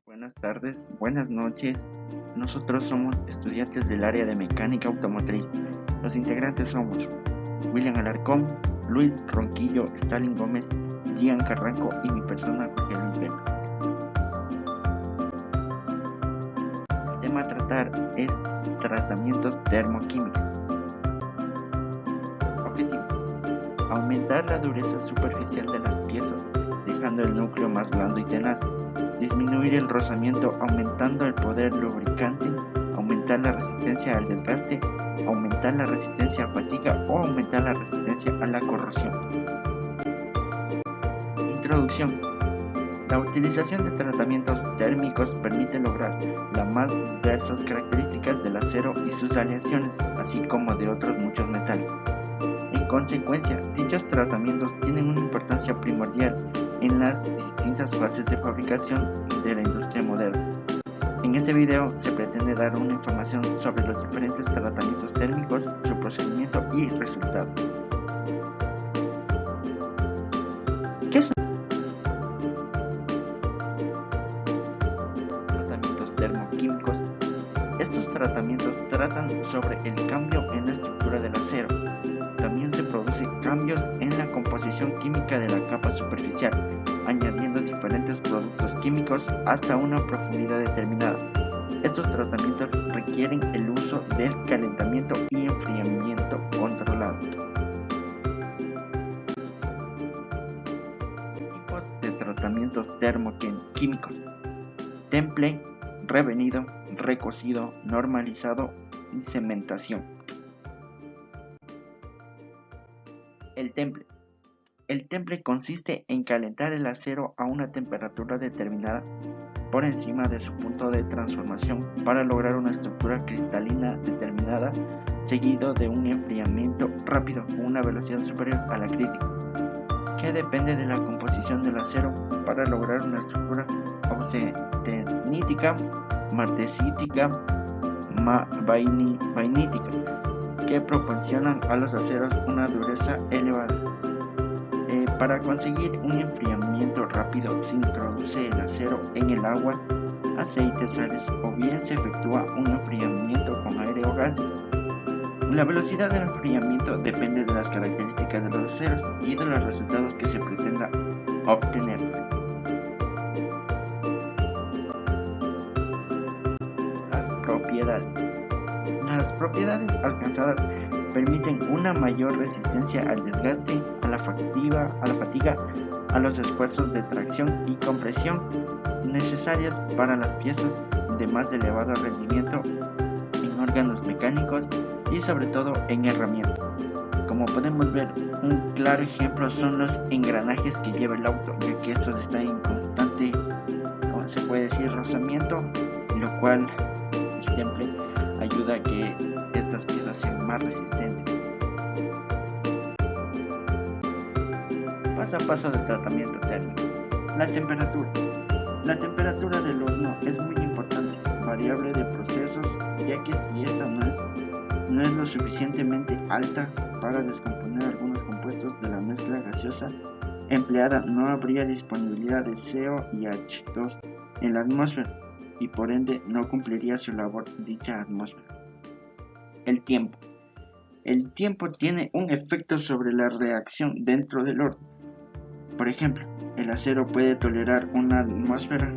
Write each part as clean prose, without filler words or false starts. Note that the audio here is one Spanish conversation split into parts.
Buenas tardes, buenas noches. Nosotros somos estudiantes del área de mecánica automotriz. Los integrantes somos William Alarcón, Luis Ronquillo, Stalin Gómez, Gian Carranco y mi persona Jorge Luis Vega. El tema a tratar es tratamientos termoquímicos. Objetivo: aumentar la dureza superficial de las piezas, dejando el núcleo más blando y tenaz. Disminuir el rozamiento aumentando el poder lubricante, aumentar la resistencia al desgaste, aumentar la resistencia a fatiga o aumentar la resistencia a la corrosión. Introducción. La utilización de tratamientos térmicos permite lograr las más diversas características del acero y sus aleaciones, así como de otros muchos metales. En consecuencia, dichos tratamientos tienen una importancia primordial en las distintas fases de fabricación de la industria moderna. En este video se pretende dar una información sobre los diferentes tratamientos térmicos, su procedimiento y resultado. ¿Qué son tratamientos termoquímicos? Estos tratamientos tratan sobre el cambio en la estructura del acero. También se producen cambios en la composición química de la capa superficial, añadiendo diferentes productos químicos hasta una profundidad determinada. Estos tratamientos requieren el uso del calentamiento y enfriamiento controlado. Tipos de tratamientos termoquímicos: temple, revenido, recocido, normalizado y cementación. El temple consiste en calentar el acero a una temperatura determinada por encima de su punto de transformación para lograr una estructura cristalina determinada, seguido de un enfriamiento rápido con una velocidad superior a la crítica, que depende de la composición del acero para lograr una estructura austenítica, martesítica, vainítica, que proporcionan a los aceros una dureza elevada. Para conseguir un enfriamiento rápido se introduce el acero en el agua, aceite, sales o bien se efectúa un enfriamiento con aire o gases. La velocidad del enfriamiento depende de las características de los aceros y de los resultados que se pretenda obtener. Las propiedades alcanzadas permiten una mayor resistencia al desgaste, a la fatiga, a los esfuerzos de tracción y compresión necesarias para las piezas de más elevado rendimiento en órganos mecánicos y sobre todo en herramientas. Como podemos ver, un claro ejemplo son los engranajes que lleva el auto, ya que estos están en constante, como se puede decir, rozamiento, lo cual el temple ayuda a que estas piezas sean más resistentes. Paso a paso del tratamiento térmico. La temperatura. La temperatura del horno es muy importante, variable de procesos, ya que si esta no es lo suficientemente alta para descomponer algunos compuestos de la mezcla gaseosa empleada, no habría disponibilidad de CO y H2 en la atmósfera y por ende no cumpliría su labor dicha atmósfera. El tiempo. El tiempo tiene un efecto sobre la reacción dentro del horno. Por ejemplo, el acero puede tolerar una atmósfera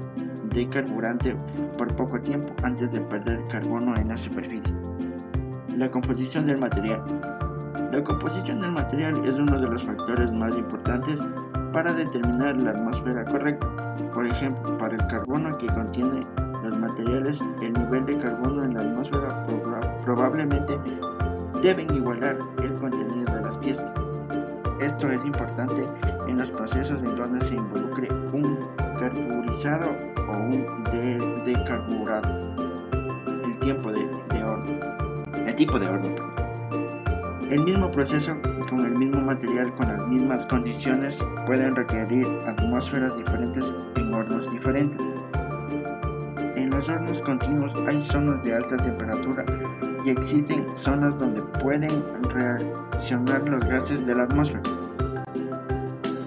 de carburante por poco tiempo antes de perder carbono en la superficie. La composición del material. La composición del material es uno de los factores más importantes para determinar la atmósfera correcta. Por ejemplo, para el carbono que contiene los materiales, el nivel de carbono en la atmósfera probablemente deben igualar el contenido de las piezas. Esto es importante en los procesos en donde se involucre un carburizado o un decarburado. El tipo de horno. El mismo proceso con el mismo material con las mismas condiciones pueden requerir atmósferas diferentes en hornos diferentes. En los hornos continuos hay zonas de alta temperatura y existen zonas donde pueden reaccionar los gases de la atmósfera.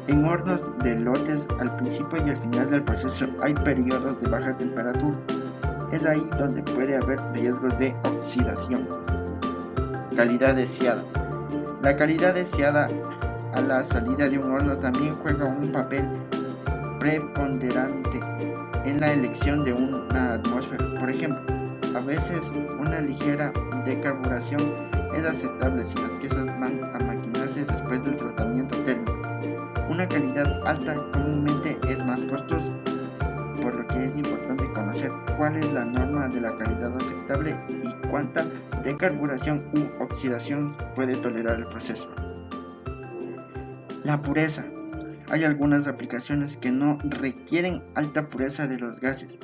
En hornos de lotes, al principio y al final del proceso hay periodos de baja temperatura. Es ahí donde puede haber riesgos de oxidación. Calidad deseada. La calidad deseada a la salida de un horno también juega un papel preponderante en la elección de una atmósfera. Por ejemplo, a veces una ligera decarburación es aceptable si las piezas van a maquinarse después del tratamiento térmico. Una calidad alta comúnmente es más costosa, por lo que es importante conocer cuál es la norma de la calidad aceptable y cuánta decarburación u oxidación puede tolerar el proceso. La pureza. Hay algunas aplicaciones que no requieren alta pureza de los gases.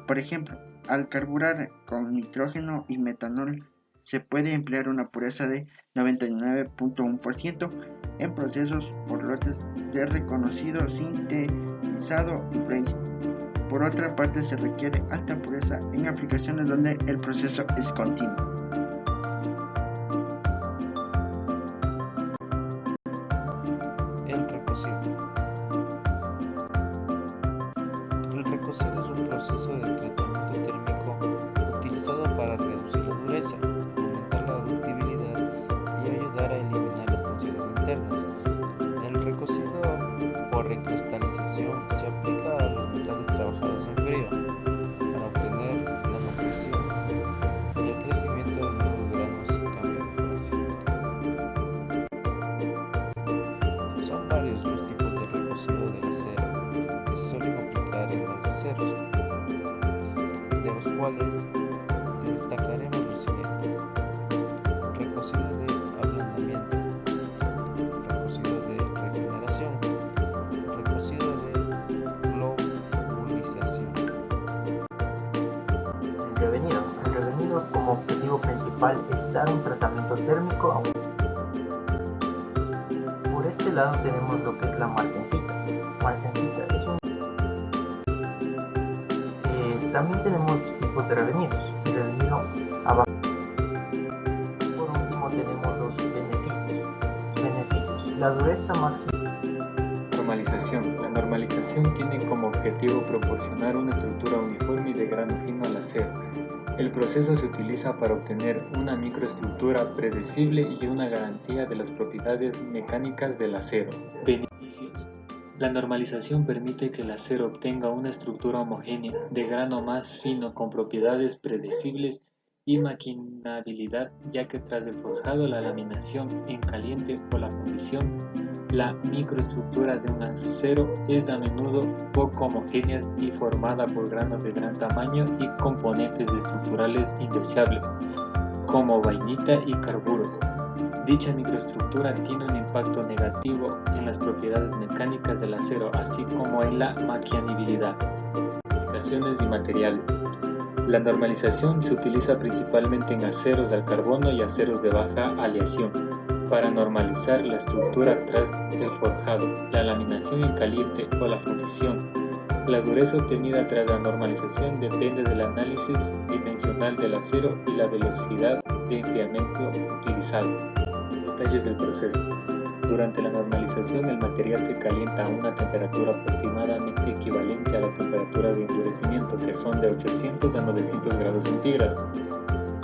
Por ejemplo, al carburar con nitrógeno y metanol se puede emplear una pureza de 99.1% en procesos por lotes de reconocido sintetizado y racing. Por otra parte, se requiere alta pureza en aplicaciones donde el proceso es continuo. El recocido. El recocido es un proceso de tratamiento térmico utilizado para reducir la dureza, aumentar la ductibilidad y ayudar a eliminar las tensiones internas. El recocido por recristalización se aplica a los metales trabajados en frío para obtener la nutrición y el crecimiento de nuevos granos sin cambio de fase. Son varios los tipos de recocido del acero que se suelen aplicar en los aceros, de los cuales destacaremos los siguientes: recocido de ablandamiento, recocido de regeneración, recocido de globulización. El revenido como objetivo principal es dar un tratamiento térmico a un. Por este lado tenemos lo que es la martensita. Martensita es un. También tenemos tipos de revenidos. El revenido abajo. Por último tenemos los beneficios. La dureza máxima. Normalización. La normalización tiene como objetivo proporcionar una estructura uniforme y de grano fino al acero. El proceso se utiliza para obtener una microestructura predecible y una garantía de las propiedades mecánicas del acero. Beneficios. La normalización permite que el acero obtenga una estructura homogénea, de grano más fino con propiedades predecibles y maquinabilidad, ya que tras el forjado, la laminación en caliente o la fundición, la microestructura de un acero es a menudo poco homogénea y formada por granos de gran tamaño y componentes estructurales indeseables, como vainita y carburos. Dicha microestructura tiene un impacto negativo en las propiedades mecánicas del acero, así como en la maquinabilidad. Aplicaciones y materiales. La normalización se utiliza principalmente en aceros al carbono y aceros de baja aleación, para normalizar la estructura tras el forjado, la laminación en caliente o la fundición. La dureza obtenida tras la normalización depende del análisis dimensional del acero y la velocidad de enfriamiento utilizado. Detalles del proceso. Durante la normalización, el material se calienta a una temperatura aproximadamente equivalente a la temperatura de endurecimiento, que son de 800 a 900 grados centígrados.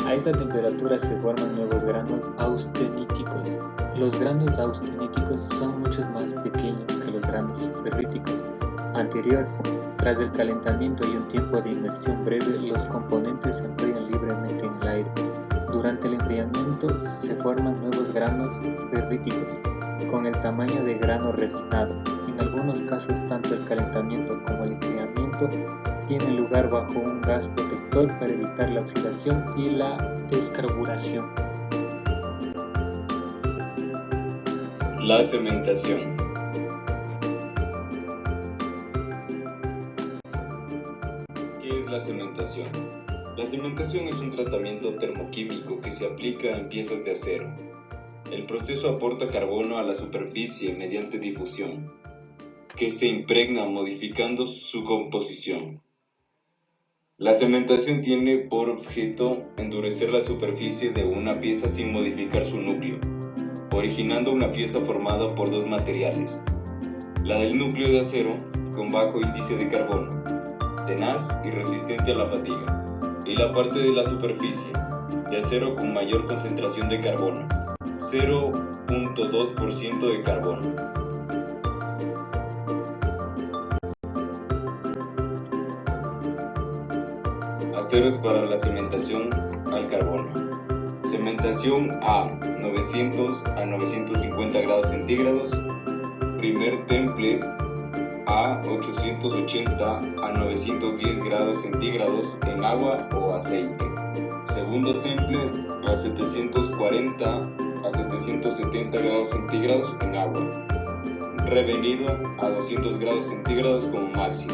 A esta temperatura se forman nuevos granos austeníticos. Los granos austeníticos son mucho más pequeños que los granos ferríticos anteriores. Tras el calentamiento y un tiempo de inmersión breve, los componentes se enfrían libremente en el aire. Durante el enfriamiento se forman nuevos granos ferríticos, con el tamaño de grano refinado. En algunos casos, tanto el calentamiento como el enfriamiento tienen lugar bajo un gas protector para evitar la oxidación y la descarburación. La cementación. ¿Qué es la cementación? La cementación es un tratamiento termoquímico que se aplica en piezas de acero. El proceso aporta carbono a la superficie mediante difusión, que se impregna modificando su composición. La cementación tiene por objeto endurecer la superficie de una pieza sin modificar su núcleo, originando una pieza formada por dos materiales. La del núcleo de acero, con bajo índice de carbono, tenaz y resistente a la fatiga. Y la parte de la superficie, de acero con mayor concentración de carbono, 0.2% de carbono. Aceros para la cementación al carbono. Cementación a 900 a 950 grados centígrados. Primer temple a 880 a 910 grados centígrados en agua o aceite. Segundo temple a 740 a 770 grados centígrados en agua. Revenido a 200 grados centígrados como máximo.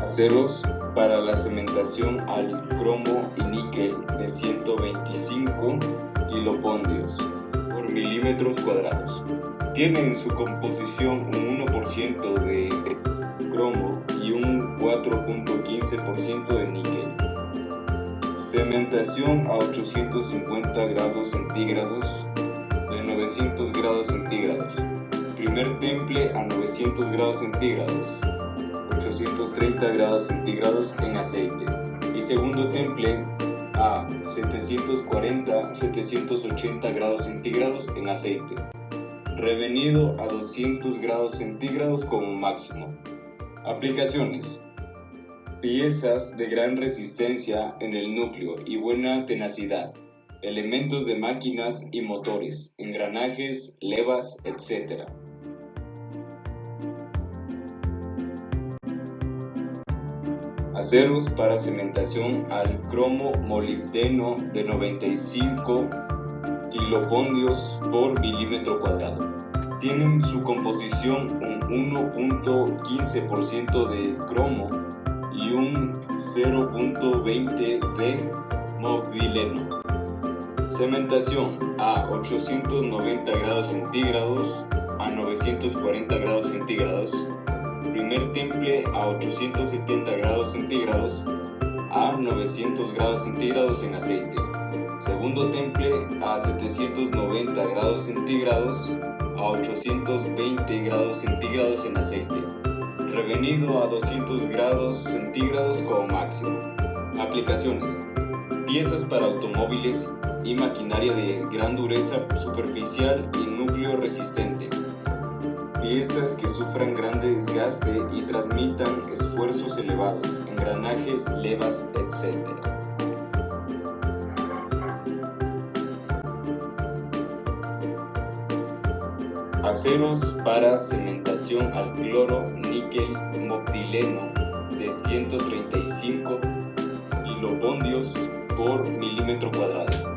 Aceros para la cementación al cromo y níquel de 125 kilopondios por milímetros cuadrados. Tienen en su composición un 1% de cromo y un 4.15% de níquel. Cementación a 850 grados centígrados de 900 grados centígrados. Primer temple a 900 grados centígrados. 830 grados centígrados en aceite y segundo temple a 740-780 grados centígrados en aceite, revenido a 200 grados centígrados como máximo. Aplicaciones: piezas de gran resistencia en el núcleo y buena tenacidad, elementos de máquinas y motores, engranajes, levas, etc. Aceros para cementación al cromo molibdeno de 95 kilopondios por milímetro cuadrado. Tienen su composición un 1.15% de cromo y un 0.20 de molibdeno. Cementación a 890 grados centígrados a 940 grados centígrados. Primer temple a 870 grados centígrados a 900 grados centígrados en aceite. Segundo temple a 790 grados centígrados a 820 grados centígrados en aceite. Revenido a 200 grados centígrados como máximo. Aplicaciones: piezas para automóviles y maquinaria de gran dureza superficial y núcleo resistente. Piezas que sufran gran desgaste y transmitan esfuerzos elevados, engranajes, levas, etc. Aceros para cementación al cloro níquel molibdeno de 135 kilopondios por milímetro cuadrado.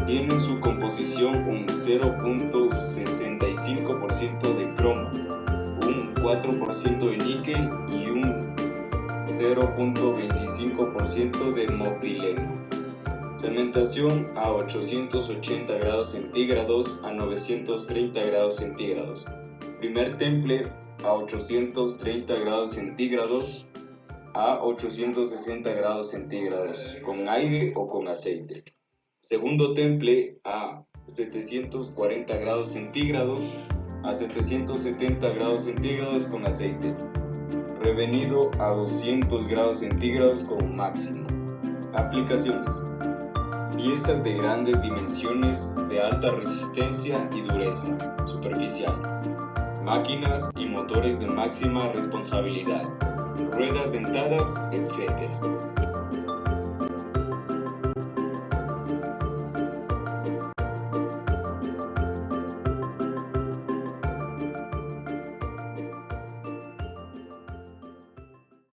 Tienen su composición un 0.65% de cromo, un 4% de níquel y un 0.25% de molibdeno. Cementación a 880 grados centígrados a 930 grados centígrados. Primer temple a 830 grados centígrados a 860 grados centígrados, con aire o con aceite. Segundo temple a 740 grados centígrados a 770 grados centígrados con aceite. Revenido a 200 grados centígrados como máximo. Aplicaciones: piezas de grandes dimensiones de alta resistencia y dureza superficial, máquinas y motores de máxima responsabilidad, ruedas dentadas, etc.